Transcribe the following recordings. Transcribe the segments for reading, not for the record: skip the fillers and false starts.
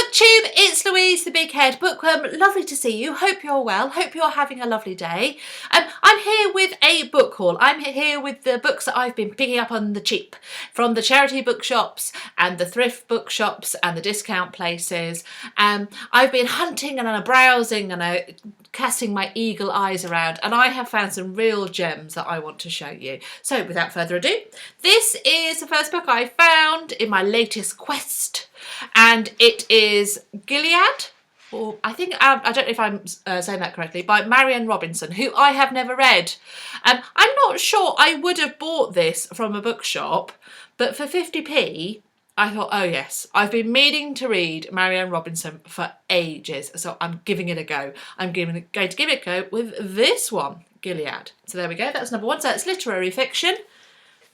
BookTube, it's Louise, the Big Head Bookworm. Lovely to see you. Hope you're well. Hope you're having a lovely day. I'm here with a book haul. I'm here with the books that I've been picking up on the cheap from the charity bookshops and the thrift bookshops and the discount places. I've been hunting and browsing and casting my eagle eyes around, and I have found some real gems that I want to show you. So without further ado, this is the first book I found in my latest quest, and it is Gilead, or I think, I don't know if I'm saying that correctly, by Marianne Robinson, who I have never read. I'm not sure I would have bought this from a bookshop, but for 50p, I thought, oh yes, I've been meaning to read Marianne Robinson for ages, so I'm giving it a go. I'm going to give it a go with this one, Gilead. So there we go, that's number one. So it's literary fiction.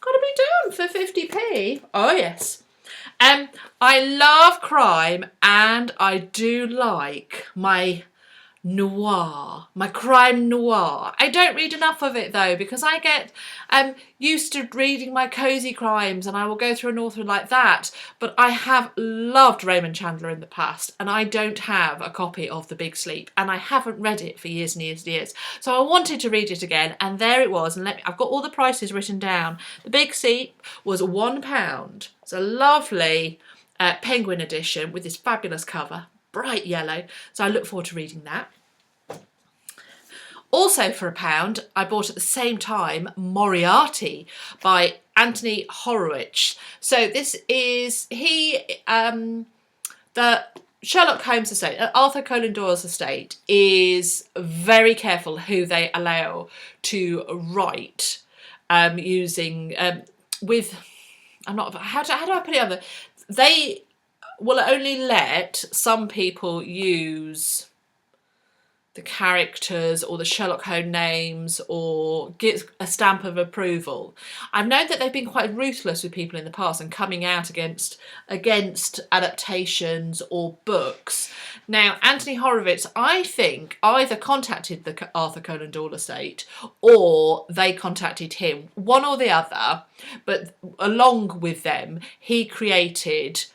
Got to be done for 50p. Oh yes. I love crime, and I do like my noir, my crime noir. I don't read enough of it though, because I get used to reading my cosy crimes, and I will go through an author like that. But I have loved Raymond Chandler in the past, and I don't have a copy of The Big Sleep, and I haven't read it for years and years and years. So I wanted to read it again, and there it was. And I've got all the prices written down. The Big Sleep was £1. It's a lovely penguin edition with this fabulous cover, bright yellow, so I look forward to reading that. Also for £1, I bought at the same time Moriarty by Anthony Horowitz. So this is the Sherlock Holmes estate, Arthur Conan Doyle's estate, is very careful who they allow to write using with. How do I put it on? They will only let some people use the characters or the Sherlock Holmes names or give a stamp of approval. I've known that they've been quite ruthless with people in the past and coming out against adaptations or books. Now, Anthony Horowitz, I think, either contacted the Arthur Conan Doyle estate or they contacted him, one or the other, but along with them, he created,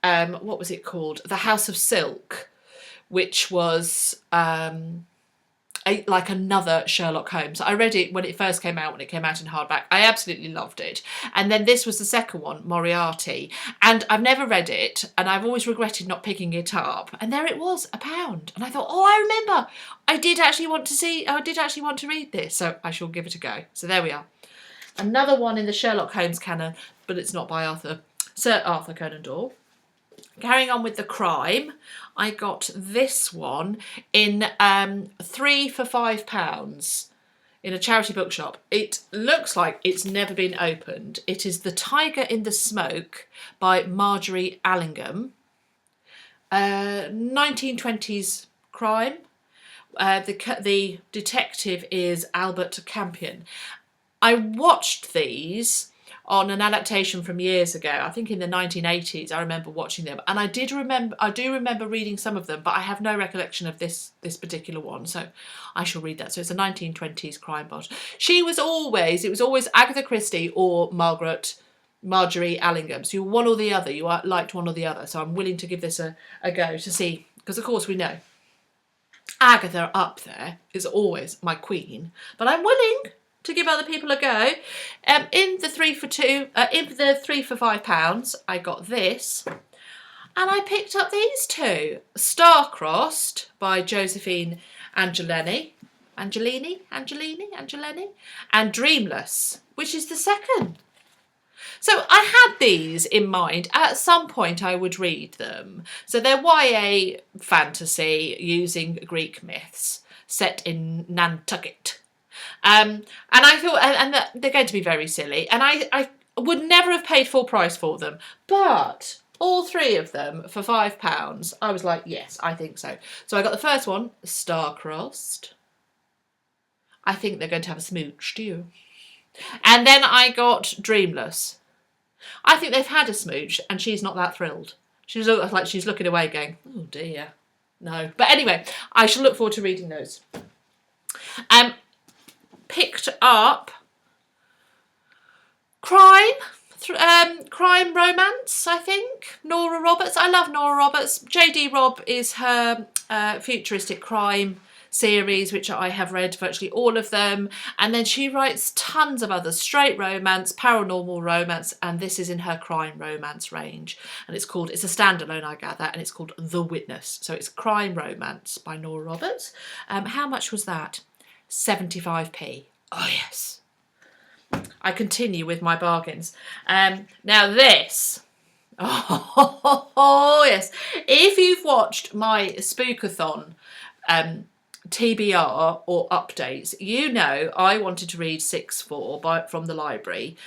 what was it called? The House of Silk, which was like another Sherlock Holmes. I read it when it first came out, when it came out in hardback. I absolutely loved it. And then this was the second one, Moriarty. And I've never read it, and I've always regretted not picking it up. And there it was, £1. And I thought, oh, I remember. I did actually want to read this, so I shall give it a go. So there we are. Another one in the Sherlock Holmes canon, but it's not by Sir Arthur Conan Doyle. Carrying on with the crime, I got this one in 3 for £5 in a charity bookshop. It looks like it's never been opened. It is The Tiger in the Smoke by Marjorie Allingham. 1920s crime. The detective is Albert Campion. I watched these on an adaptation from years ago, I think in the 1980s. I remember watching them, and I do remember reading some of them, but I have no recollection of this particular one, so I shall read that. So it's a 1920s crime book. It was always Agatha Christie or Marjorie Allingham. So you're one or the other. You liked one or the other. So I'm willing to give this a go to see, because of course we know Agatha up there is always my queen, but I'm willing to give other people a go. In the 3 for £5, I got this, and I picked up these two: Starcrossed by Josephine Angelini, and Dreamless, which is the second. So I had these in mind. At some point I would read them. So they're YA fantasy using Greek myths set in Nantucket. And I thought, and they're going to be very silly, and I would never have paid full price for them, but all three of them for £5, I was like, yes, I think so. So I got the first one, Starcrossed. I think they're going to have a smooch, do you? And then I got Dreamless. I think they've had a smooch, and she's not that thrilled. She looks like she's looking away going, oh dear, no. But anyway, I shall look forward to reading those. Picked up crime, crime romance, I think. Nora Roberts. I love Nora Roberts. J.D. Robb is her futuristic crime series, which I have read virtually all of them. And then she writes tons of others, straight romance, paranormal romance, and this is in her crime romance range. And it's a standalone, I gather, and it's called The Witness. So it's crime romance by Nora Roberts. How much was that? 75p. Oh, yes. I continue with my bargains. Now this, oh yes, if you've watched my Spookathon TBR or updates, you know I wanted to read 6-4 from the library,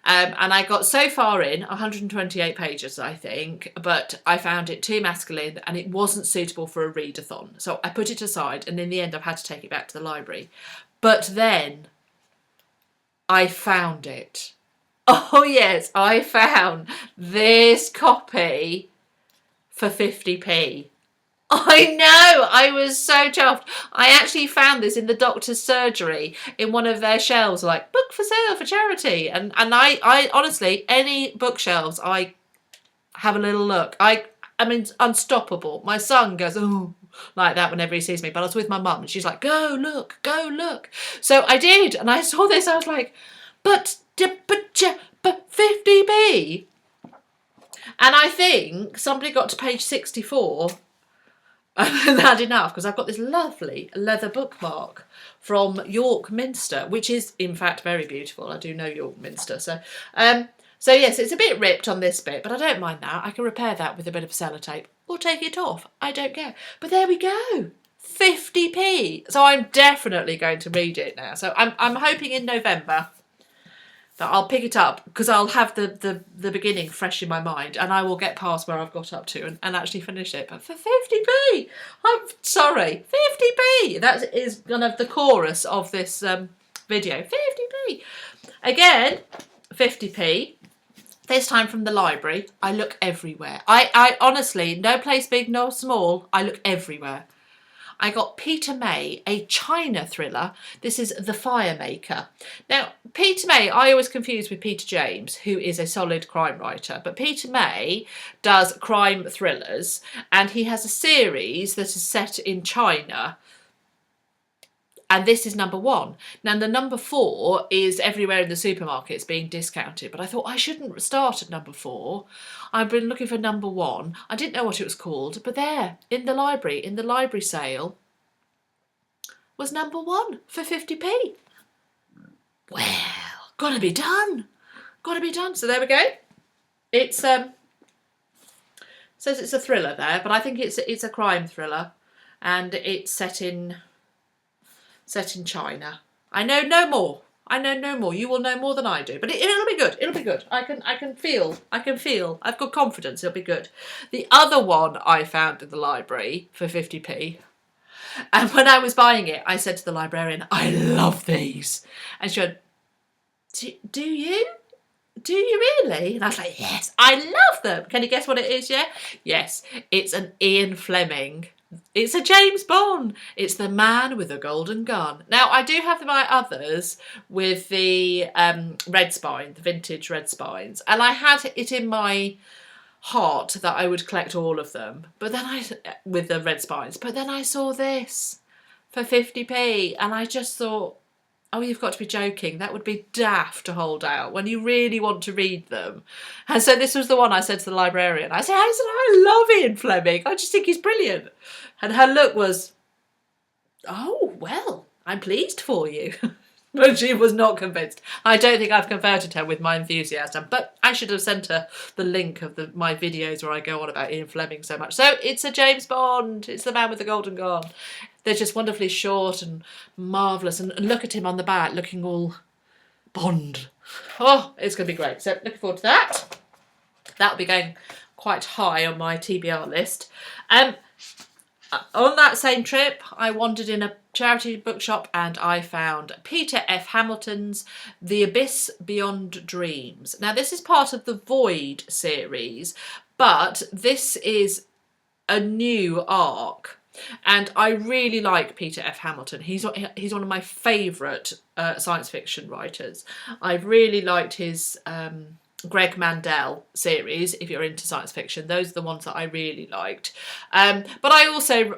and I got so far in 128 pages, I think, but I found it too masculine and it wasn't suitable for a readathon, so I put it aside, and in the end I've had to take it back to the library. But then I found it. Oh yes, I found this copy for 50p. I know, I was so chuffed. I actually found this in the doctor's surgery in one of their shelves, like book for sale for charity. And I honestly, any bookshelves, I have a little look. I mean, it's unstoppable. My son goes, oh, like that whenever he sees me, but I was with my mum and she's like, go look, go look. So I did, and I saw this, I was like, but 50p. And I think somebody got to page 64 and had enough, because I've got this lovely leather bookmark from York Minster, which is in fact very beautiful. I do know York Minster. So yes, it's a bit ripped on this bit, but I don't mind that. I can repair that with a bit of sellotape or take it off. I don't care. But there we go. 50p. So I'm definitely going to read it now. So I'm hoping in November that I'll pick it up, because I'll have the beginning fresh in my mind and I will get past where I've got up to and actually finish it. But for 50p, I'm sorry, 50p. That is kind of the chorus of this video. 50p. Again, 50p. This time from the library. I look everywhere. I honestly, no place big nor small, I look everywhere. I got Peter May, a China thriller. This is The Firemaker. Now, Peter May, I always confuse with Peter James, who is a solid crime writer, but Peter May does crime thrillers, and he has a series that is set in China, and this is number 1. Now, the number 4 is everywhere in the supermarkets being discounted, but I thought I shouldn't start at number 4. I've been looking for number 1. I didn't know what it was called, but there, in the library sale, was number 1 for 50p. Well, gotta be done. Gotta be done. So there we go. It's says it's a thriller there, but I think it's a crime thriller, and it's set in China. I know no more. You will know more than I do, but it'll be good. It'll be good. I can feel. I've got confidence. It'll be good. The other one I found in the library for 50p, and when I was buying it, I said to the librarian, "I love these," and she went, "Do you? Do you really?" And I was like, "Yes, I love them." Can you guess what it is? Yeah, yes, it's an Ian Fleming. It's a James Bond. It's The Man with a Golden Gun. Now, I do have my others with the red spine, the vintage red spines, and I had it in my heart that I would collect all of them, but then with the red spines. But then I saw this for 50p, and I just thought, oh, you've got to be joking. That would be daft to hold out when you really want to read them. And so this was the one I said to the librarian. I said, I love Ian Fleming. I just think he's brilliant. And her look was, oh, well, I'm pleased for you. But she was not convinced. I don't think I've converted her with my enthusiasm, but I should have sent her the link of my videos where I go on about Ian Fleming so much. So it's a James Bond. It's The Man with the Golden Gun. They're just wonderfully short and marvellous. And look at him on the back, looking all Bond. Oh, it's going to be great. So looking forward to that. That'll be going quite high on my TBR list. On that same trip, I wandered in a charity bookshop and I found Peter F. Hamilton's The Abyss Beyond Dreams. Now, this is part of the Void series, but this is a new arc. And I really like Peter F. Hamilton. He's one of my favourite science fiction writers. I've really liked his Greg Mandel series, if you're into science fiction. Those are the ones that I really liked. But I also,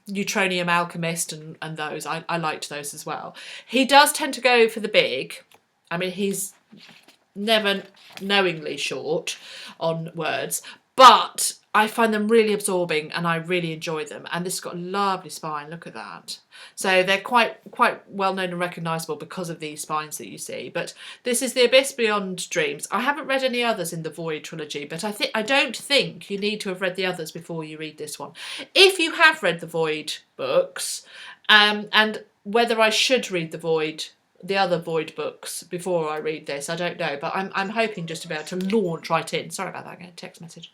Neutronium Alchemist and those, I liked those as well. He does tend to go for the big. I mean, he's never knowingly short on words, but I find them really absorbing and I really enjoy them. And this has got a lovely spine, look at that. So they're quite well known and recognisable because of these spines that you see. But this is The Abyss Beyond Dreams. I haven't read any others in the Void trilogy, but I don't think you need to have read the others before you read this one. If you have read the Void books, and whether I should read the other Void books before I read this, I don't know, but I'm hoping just to be able to launch right in. Sorry about that, I got a text message.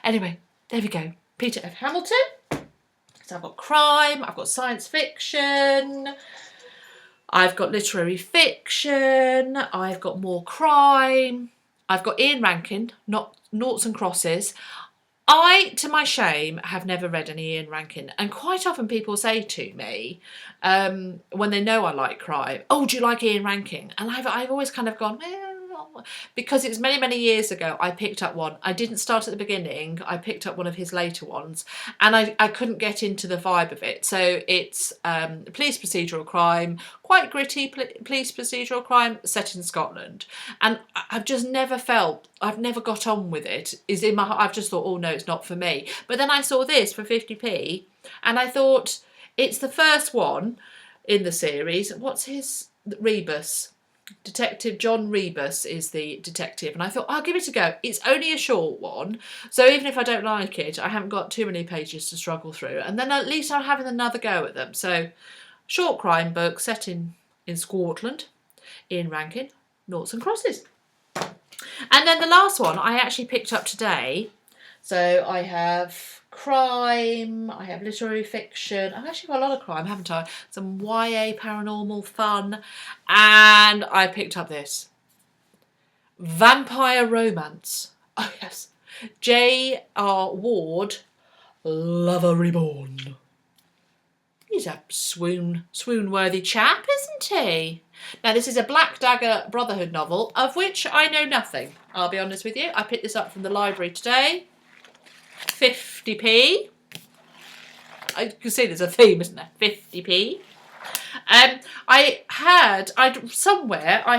Anyway, there we go. Peter F. Hamilton. So I've got crime, I've got science fiction, I've got literary fiction, I've got more crime, I've got Ian Rankin, not Noughts and Crosses. I, to my shame, have never read any Ian Rankin, and quite often people say to me, when they know I like crime, oh, do you like Ian Rankin? And I've always kind of gone, because it's many years ago I picked up one. I didn't start at the beginning, I picked up one of his later ones, and I couldn't get into the vibe of it. So it's police procedural crime, quite gritty police procedural crime set in Scotland, and I've just never I've never got on with it. I've just thought, oh no, it's not for me. But then I saw this for 50p and I thought, it's the first one in the series. What's his? Rebus. Detective John Rebus is the detective, and I thought I'll give it a go. It's only a short one, so even if I don't like it, I haven't got too many pages to struggle through, and then at least I'm having another go at them. So, short crime book set in Scotland, Ian Rankin, Noughts and Crosses. And then the last one I actually picked up today. So I have crime, I have literary fiction. I've actually got a lot of crime, haven't I? Some YA paranormal fun. And I picked up this. Vampire romance. Oh yes. J.R. Ward, Lover Reborn. He's a swoon-worthy chap, isn't he? Now, this is a Black Dagger Brotherhood novel, of which I know nothing. I'll be honest with you. I picked this up from the library today. 50p. You can see there's a theme, isn't there? 50p. I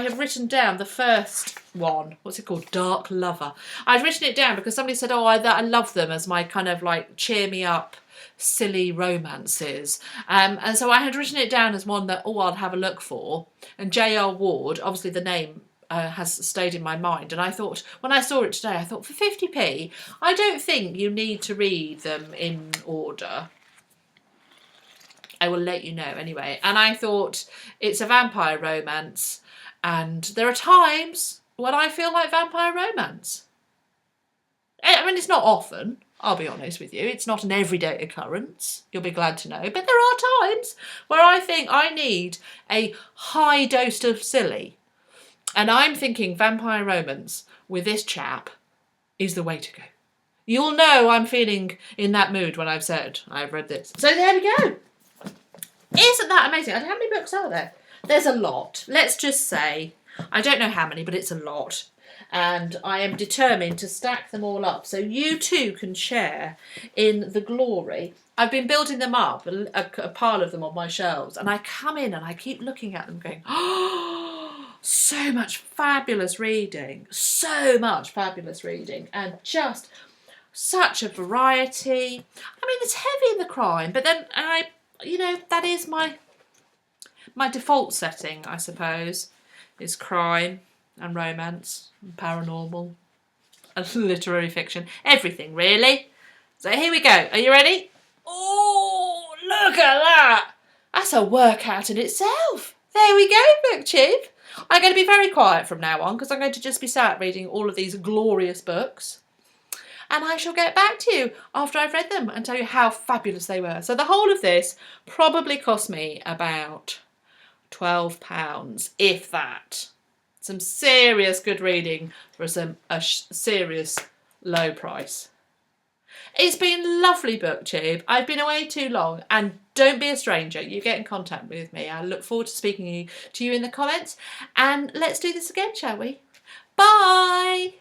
have written down the first one. What's it called? Dark Lover. I'd written it down because somebody said, oh, I love them as my kind of like cheer me up, silly romances. And so I had written it down as one that, I'll have a look for. And J.R. Ward, obviously the name has stayed in my mind. And I thought, when I saw it today, I thought, for 50p, I don't think you need to read them in order. I will let you know anyway. And I thought, it's a vampire romance, and there are times when I feel like vampire romance. I mean, it's not often, I'll be honest with you. It's not an everyday occurrence, you'll be glad to know. But there are times where I think I need a high dose of silly. And I'm thinking vampire romance with this chap is the way to go. You'll know I'm feeling in that mood when I've said I've read this. So there we go. Isn't that amazing? How many books are there? There's a lot. Let's just say, I don't know how many, but it's a lot. And I am determined to stack them all up so you too can share in the glory. I've been building them up, a pile of them on my shelves, and I come in and I keep looking at them going, oh, so much fabulous reading, and just such a variety. I mean, it's heavy in the crime, but then that is my default setting, I suppose, is crime and romance and paranormal and literary fiction. Everything, really. So here we go. Are you ready? Oh, look at that. That's a workout in itself. There we go, BookTube. I'm going to be very quiet from now on because I'm going to just be sat reading all of these glorious books. And I shall get back to you after I've read them and tell you how fabulous they were. So the whole of this probably cost me about £12, if that. Some serious good reading for a serious low price. It's been lovely, BookTube. I've been away too long, and don't be a stranger. You get in contact with me. I look forward to speaking to you in the comments, and let's do this again, shall we? Bye!